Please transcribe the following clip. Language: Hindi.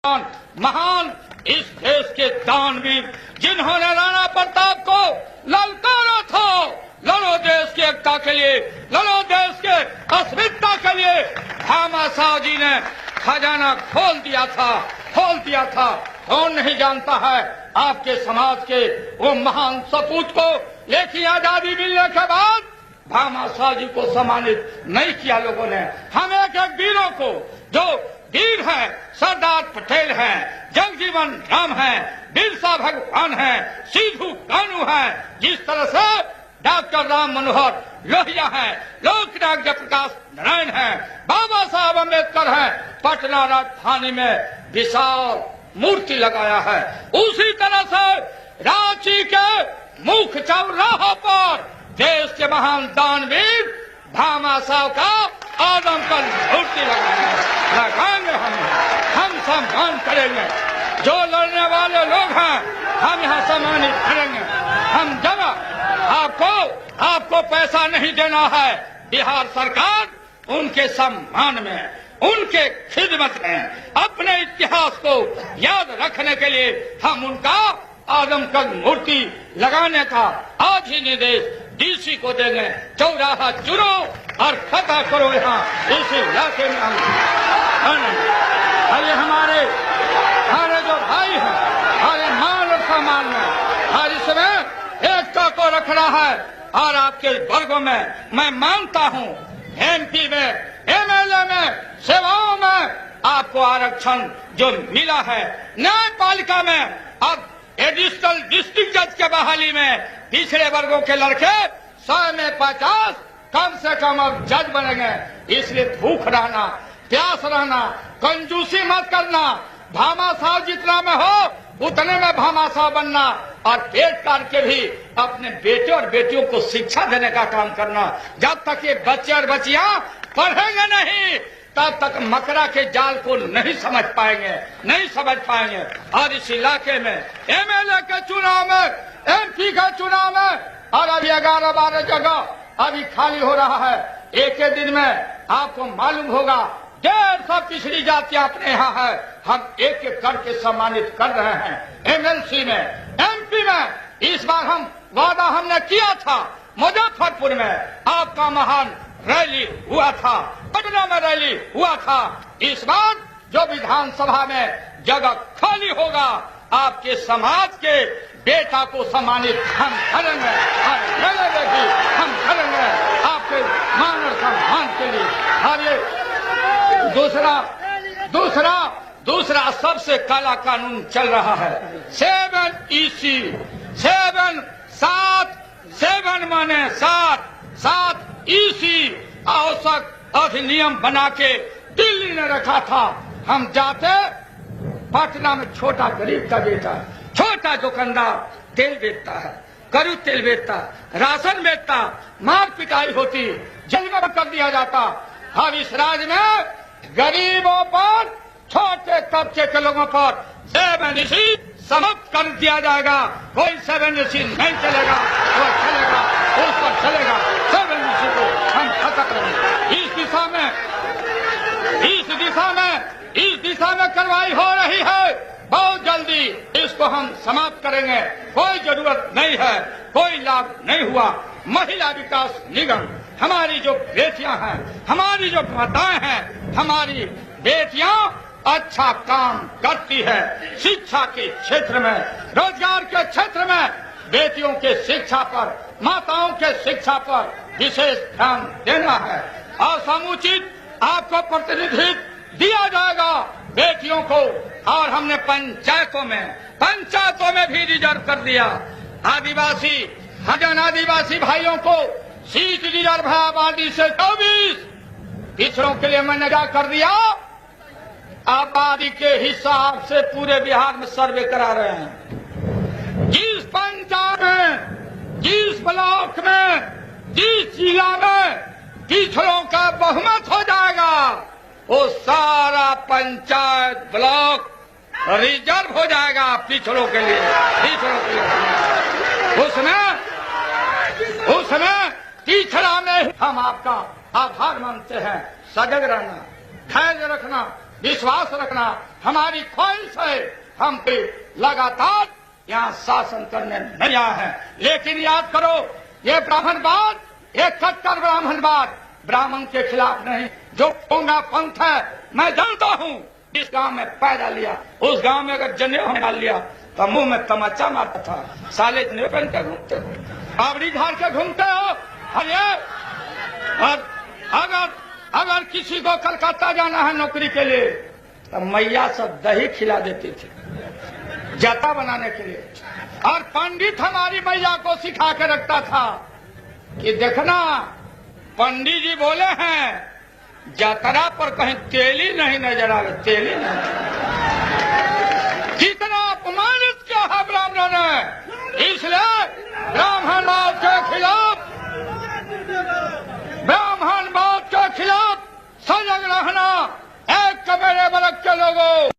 महान इस देश के दानवीर जिन्होंने राणा प्रताप को ललकारा था, लड़ो देश की एकता के लिए, लड़ो देश के अस्मिता के लिए। भामाशाह जी ने खजाना खोल दिया था। कौन नहीं जानता है आपके समाज के वो महान सपूत को। लेकिन आजादी मिलने के बाद भामाशाह जी को सम्मानित नहीं किया लोगों ने। हम एक वीरों को, जो वीर हैं, सरदार पटेल हैं, जगजीवन राम हैं, बिरसा भगवान हैं, सिद्धू कानू हैं, जिस तरह से डॉक्टर राम मनोहर लोहिया हैं, लोकनायक जयप्रकाश नारायण हैं, बाबा साहब अम्बेडकर हैं, पटना राजधानी में विशाल मूर्ति लगाया है। उसी तरह से रांची के मुख्य चौराहा पर देश के महान दानवीर भामाशाह का आदमकद मूर्ति लगाएंगे। हम सम्मान करेंगे। जो लड़ने वाले लोग हैं हम यहाँ सम्मानित करेंगे। हम जब आपको पैसा नहीं देना है, बिहार सरकार उनके सम्मान में, उनके खिदमत में, अपने इतिहास को याद रखने के लिए हम उनका आदमकद मूर्ति लगाने का आज ही निर्देश डीसी को देंगे। चौराहा चुनो और खता करो यहाँ इस इलाके में। अरे हमारे जो भाई हैं, हमारे मान और सम्मान में और इसमें एकता को रखना है। और आपके वर्गों में मैं मानता हूँ, एमपी में, एमएलए में, सेवाओं में आपको आरक्षण जो मिला है, न्यायपालिका में अब एडिशनल डिस्ट्रिक्ट जज के बहाली में पिछड़े वर्गों के लड़के 100 में 50 कम से कम अब जज बनेंगे। इसलिए भूख रहना, प्यास रहना, कंजूसी मत करना। भामाशाह जितना में हो उतने में भामाशाह बनना और पेट काट के भी अपने बेटे और बेटियों को शिक्षा देने का काम करना। जब तक ये बच्चे और बच्चियां पढ़ेंगे नहीं तब तक मकरा के जाल को नहीं समझ पाएंगे। और इस इलाके में एमएलए के चुनाव में, एमपी के चुनाव में और अभी 11-12 जगह अभी खाली हो रहा है। एक दिन में आपको मालूम होगा 150 पिछड़ी जातियां अपने यहाँ है। हम एक एक करके सम्मानित कर रहे हैं। एमएलसी में, एमपी में इस बार हम वादा हमने किया था। मुजफ्फरपुर में आपका महान रैली हुआ था, पटना में रैली हुआ था। इस बार जो विधानसभा में जगह खाली होगा, आपके समाज के बेटा को सम्मानित हम करेंगे और मेले भी हम करेंगे आपके मान और सम्मान के लिए। और ये दूसरा सबसे काला कानून चल रहा है 7EC 7 माने 7EC आवश्यक अधिनियम बना के दिल्ली ने रखा था। हम जाते पटना में छोटा गरीब का बेटा, छोटा दुकानदार तेल बेचता है, कड़ू तेल बेचता, राशन बेचता, मार पिटाई होती, जेल में कर दिया जाता। अब इस राज्य में गरीबों पर, छोटे तबके के लोगों पर 7EC समाप्त कर दिया जाएगा। कोई 7EC नहीं चलेगा, वो चलेगा, उस पर चलेगा। 7EC को हम खत्म करेंगे। इस दिशा में कार्रवाई हो रही है। बहुत जल्दी इसको हम समाप्त करेंगे। कोई जरूरत नहीं है, कोई लाभ नहीं हुआ। महिला विकास निगम, हमारी जो बेटियां हैं, हमारी जो माताएं हैं, हमारी बेटियां अच्छा काम करती है। शिक्षा के क्षेत्र में, रोजगार के क्षेत्र में बेटियों के शिक्षा पर, माताओं के शिक्षा पर विशेष ध्यान देना है। और समुचित आपको प्रतिनिधित्व दिया जाएगा बेटियों को। और हमने पंचायतों में भी रिजर्व कर दिया। आदिवासी, हरिजन आदिवासी भाइयों को सीट रिजर्व है आबादी से 24। पिछड़ों के लिए मैंने क्या कर दिया, आबादी के हिसाब से पूरे बिहार में सर्वे करा रहे हैं। जिस पंचायत में, जिस ब्लॉक में, जिस जिला में पिछड़ों का बहुमत हो जाएगा, वो सारा पंचायत ब्लॉक रिजर्व हो जाएगा पिछड़ों के लिए। उसमें पिछड़ा में हम आपका आभार मानते हैं। सजग रहना, धैर्य रखना, विश्वास रखना हमारी ख्वाहिश है। हम पे लगातार यहाँ शासन करने नहीं आए हैं, लेकिन याद करो ये ब्राह्मणवाद, ये कट्टर ब्राह्मणवाद ब्राह्मण के खिलाफ नहीं। जो पोंगा पंथ है, मैं जानता हूँ, जिस गांव में पैदा लिया उस गांव में अगर जनेऊ डाल लिया तो मुंह में तमाचा मारता था। साले जनेऊ पहन के घूमते हो, बावड़ी झाड़ के घूमते हो। और अगर किसी को कलकत्ता जाना है नौकरी के लिए तो मैया सब दही खिला देती थी जाता बनाने के लिए। और पंडित हमारी मैया को सिखा के रखता था कि देखना पंडित जी बोले हैं जातरा पर कहीं तेल ही नहीं नजर आवे, तेल ही नहीं। कितना अपमानित किया है ब्राह्मणों ने, इसलिए ब्राह्मणवाद के खिलाफ सजग रहना। एक कबीरे वर्ग के लोगों